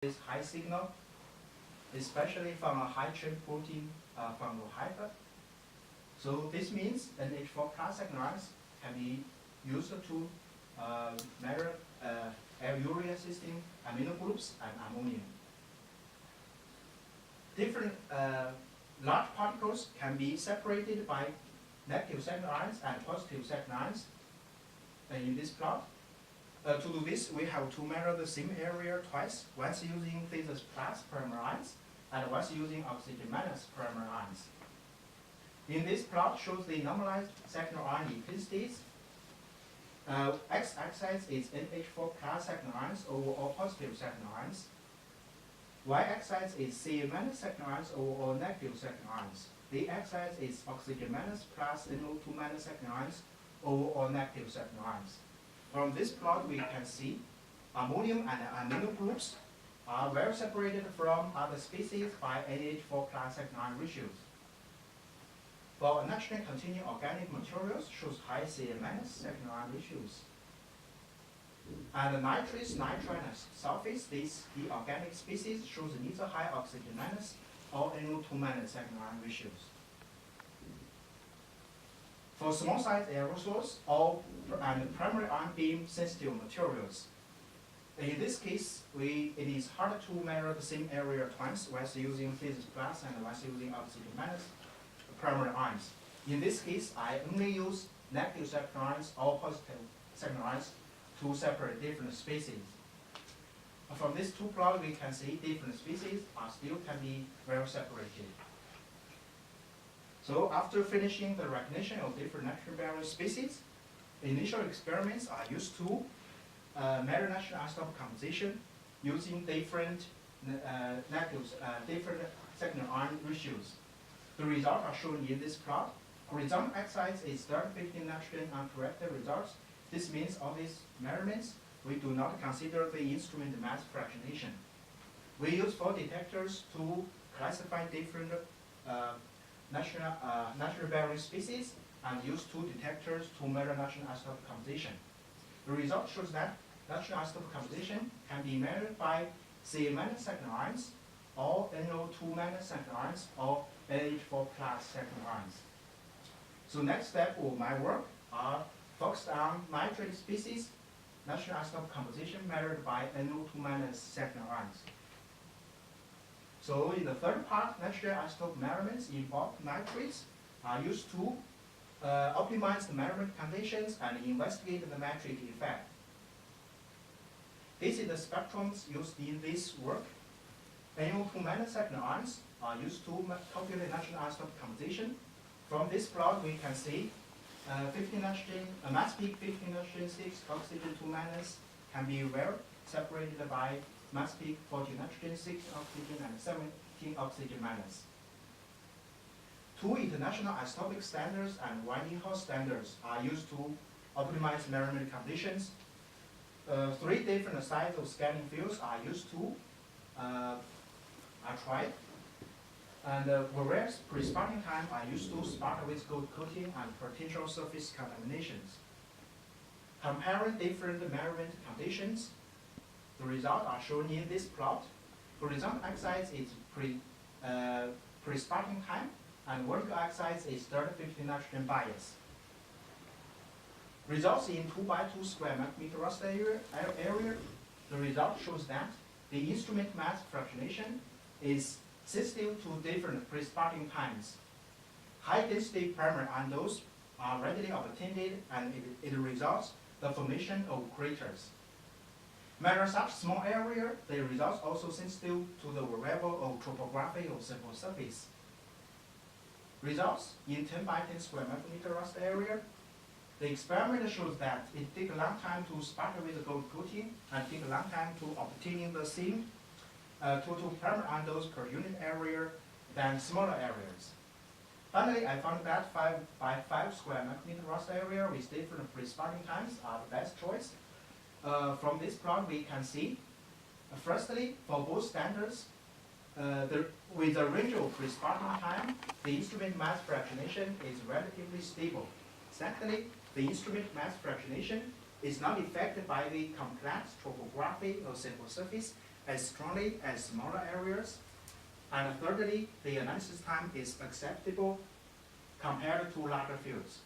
this high signal, especially from a high-chain protein from the hyper. So this means NH4 class second can be used to measure urea cysteine amino groups and ammonium. Different large particles can be separated by negative second ions and positive second ions in this plot. To do this, we have to measure the same area twice, once using phases plus primary ions and once using oxygen minus primary ions. In this plot shows the normalized secondary ion intensities. X-axis is NH4 plus secondary ions over all positive secondary ions. Y-axis is Ca minus secondary ions over all negative secondary ions. The x-axis is oxygen minus plus NO2 minus secondary ions over all negative secondary ions. From this plot, we can see ammonium and amino groups are well separated from other species by NH4 plus secondary ion ratios. For naturally continuing organic materials, shows high Ca minus secondary ion ratios. And the nitrates, nitrite, and sulfates, the organic species shows neither high oxygen minus or NO2 minus secondary ion ratios. For small size aerosols and primary ion beam sensitive materials, in this case, it is harder to measure the same area twice once using phases plus and once using oxygen minus primary ions. In this case, I only use negative secondary ions or positive secondary ions to separate different species. From these two plots, we can see different species still can be well separated. So after finishing the recognition of different natural barrier species, initial experiments are used to measure natural isotope composition using different different secondary ion ratios. The results are shown in this plot. Horizontal x-axis is 30-15 nitrogen uncorrected results. This means all these measurements, we do not consider the instrument mass fractionation. We use 4 detectors to classify different natural barrier species and use 2 detectors to measure natural isotope composition. The result shows that natural isotope composition can be measured by Ca minus secondary ions or NO2 minus secondary ions or NH4 plus secondary ions. So next step of my work are focused on nitrate species, natural isotope composition measured by NO2 minus secondary ions. So in the third part, natural isotope measurements involve nitrates are used to optimize the measurement conditions and investigate the metric effect. This is the spectrums used in this work. NO2 minus secondary ions are used to calculate natural isotope composition. From this plot, we can see 15 nitrogen, mass peak 15 nitrogen 6, oxygen 2 minus can be well separated by mass peak 40 nitrogen 6 oxygen and 17 oxygen minus. 2 international isotopic standards and 1 in-house standards are used to optimize measurement conditions. 3 different sizes of scanning fields are used to are tried. And various pre-spotting time are used to spot with gold coating and potential surface contaminations. Comparing different measurement conditions, the results are shown in this plot. Horizontal axis is pre-spotting time, and vertical axis is 30-50 nitrogen bias. Results in 2 by 2 square micrometer rust area. The result shows that the instrument mass fractionation is sensitive to different pre-spotting times. High density primary anodes are readily obtained, and it results the formation of craters. Measure such small area, the results also sensitive to the variable of topography of sample surface. Results in 10 by 10 square micrometer rust area. The experiment shows that it takes a long time to spot with the gold coating and takes a long time to obtaining the same total primary anodes per unit area than smaller areas. Finally, I found that 5 by 5 square micrometer rust area with different pre-spotting times are the best choice. From this plot, we can see, firstly, for both standards, with a range of pre-spotting time, the instrument mass fractionation is relatively stable. Secondly, the instrument mass fractionation is not affected by the complex topography of sample surface, as strongly as smaller areas. And thirdly, the analysis time is acceptable compared to larger fields.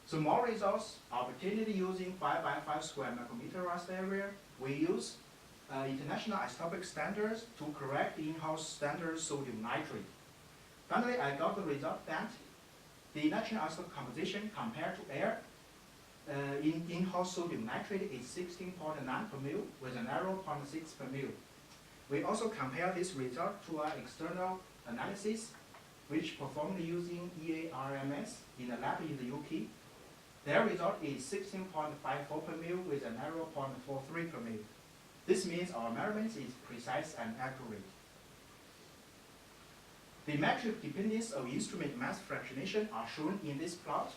So more results are obtained using 5 by 5 square micrometer raster area. We use international isotopic standards to correct the in-house standard sodium nitrate. Finally, I got the result that the natural isotope composition compared to air in-house sodium nitrate is 16.9 per mil with an error of 0.6 per mil. We also compare this result to our external analysis, which performed using EARMS in a lab in the UK. Their result is 16.54 per mil with an error of 0.43 per mil. This means our measurements is precise and accurate. The metric dependence of instrument mass fractionation are shown in this plot.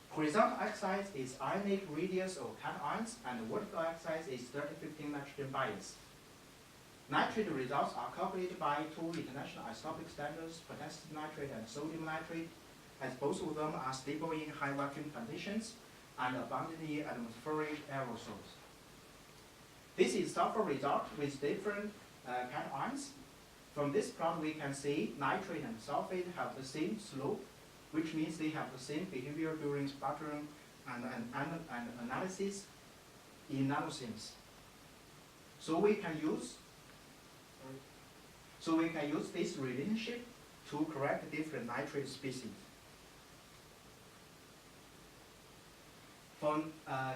Horizontal axis is ionic radius of cations, and the vertical axis is 30-15 nitrogen bias. Nitrate results are calculated by two international isotopic standards, potassium nitrate and sodium nitrate, as both of them are stable in high vacuum conditions and abundant in atmospheric aerosols. This is sulfur result with different cations. From this plot, we can see nitrate and sulfate have the same slope, which means they have the same behavior during sputtering and analysis in nanosims. So we can use this relationship to correct different nitrate species. For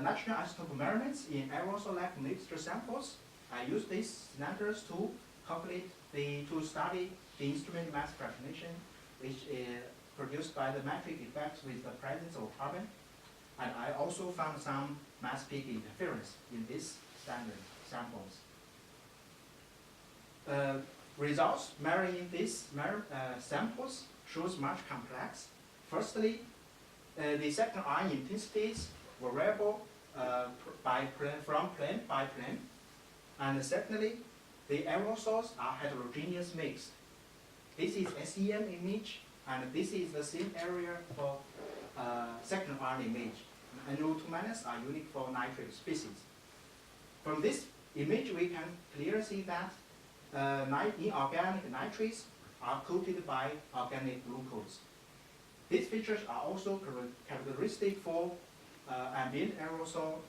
natural isotope measurements in aerosol-like mixture samples, I use these standards to study the instrument mass fractionation, which is produced by the metric effects with the presence of carbon. And I also found some mass peak interference in these standard samples. Results measuring these samples shows much complex. Firstly, the second ion intensities variable from plane by plane. And secondly, the aerosols are heterogeneous mixed. This is SEM image, and this is the same area for second ion image. NO2- are unique for nitrate species. From this image, we can clearly see that inorganic nitrates are coated by organic glucose. These features are also characteristic for ambient aerosol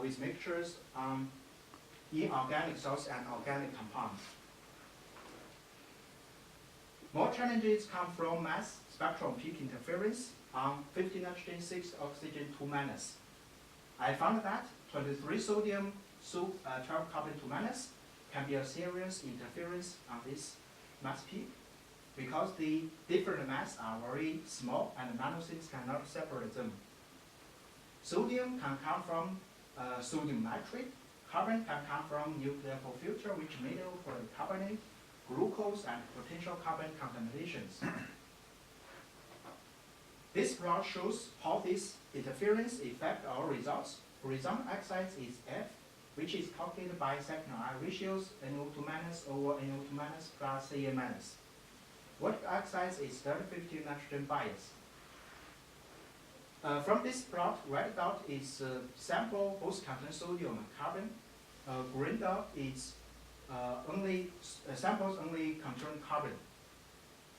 with mixtures inorganic salts and organic compounds. More challenges come from mass spectrum peak interference on 50 nitrogen 6 oxygen 2-. I found that 23 sodium 12 carbon 2- can be a serious interference on this mass peak because the different mass are very small and nanosims cannot separate them. Sodium can come from sodium nitrate. Carbon can come from nuclear filter, which may know for the carbonate, glucose, and potential carbon contaminations. This plot shows how this interference affect our results. Horizontal axis is F, which is calculated by second ion ratios NO2- over NO2- plus Ca-. Vertical axis is 30-50 nitrogen bias. From this plot, red dot is sample both contain sodium and carbon. Green dot is samples only contain carbon.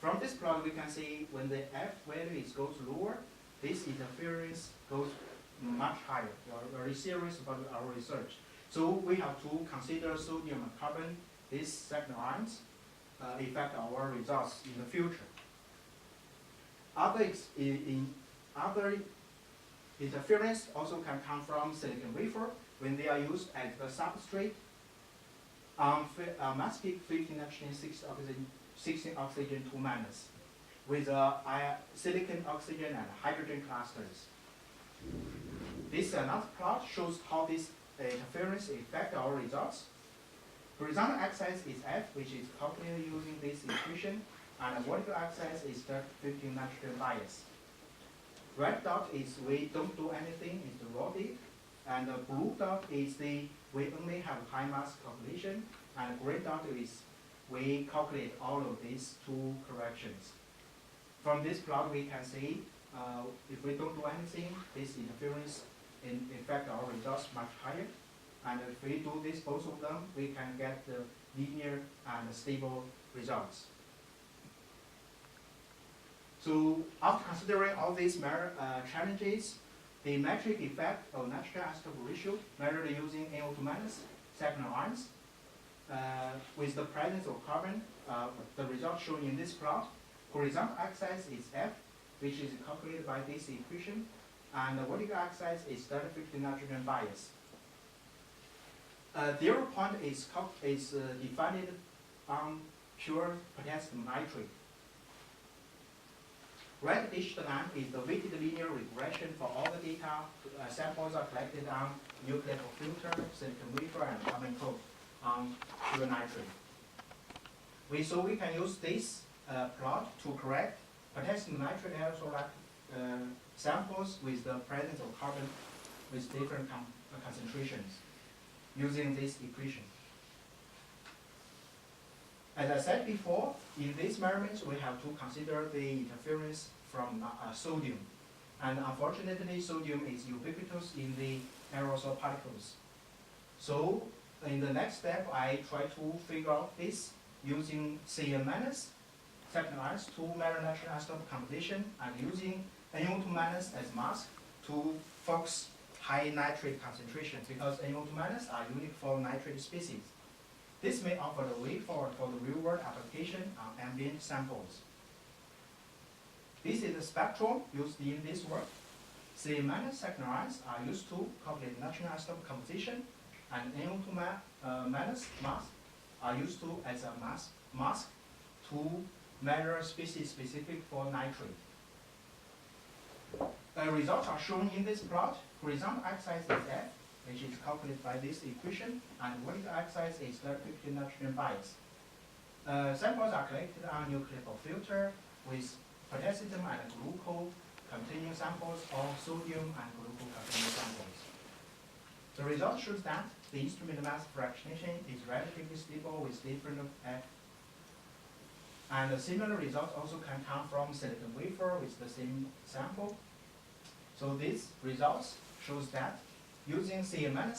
From this plot, we can see when the F value goes lower, this interference goes much higher. We are very serious about our research. So we have to consider sodium and carbon, these second ions, affect our results in the future. Other interference also can come from silicon wafer when they are used as the substrate. Mass peak 15 nitrogen 16 oxygen 2- with silicon, oxygen, and hydrogen clusters. This another plot shows how this interference affect our results. Horizontal axis is F, which is calculated using this equation, and the vertical axis is 15 nitrogen bias. Red dot is we don't do anything, it's the raw data, and the blue dot is we only have high mass calculation, and gray dot is we calculate all of these two corrections. From this plot, we can see if we don't do anything, this interference affect our results much higher. And if we do this, both of them, we can get the linear and stable results. So after considering all these challenges, the metric effect of natural isotope ratio measured using NO2 minus second ions with the presence of carbon, the result shown in this plot. Horizontal axis is F, which is calculated by this equation, and the vertical axis is stratified nitrogen bias. 0 point is defined on pure potassium nitrate. Red dashed line is the weighted linear regression for all the data. Samples are collected on nuclear filter, silicon wafer, and carbon coat on pure nitrate. So we can use this plot to correct potassium nitrate aerosol samples with the presence of carbon with different concentrations using this equation. As I said before, in these measurements we have to consider the interference from sodium. And unfortunately, sodium is ubiquitous in the aerosol particles. So in the next step, I try to figure out this using Cn- second ions to measure natural isotope composition and using NO2- as mask to focus high nitrate concentration because NO2- are unique for nitrate species. This may offer the way forward for the real-world application on ambient samples. This is the spectrum used in this work. Cn- second ions are used to calculate natural isotope composition, and NO2- mask are used to as a mask to measure species specific for nitrate. The results are shown in this plot. Horizontal axis is F, which is calculated by this equation, and vertical axis is stratified nitrogen bias. Samples are collected on nuclear filter with potassium and glucose containing samples or sodium and glucose containing samples. The result shows that the instrument mass fractionation is relatively stable with different F. And a similar result also can come from silicon wafer with the same sample. So these results shows that using Cn-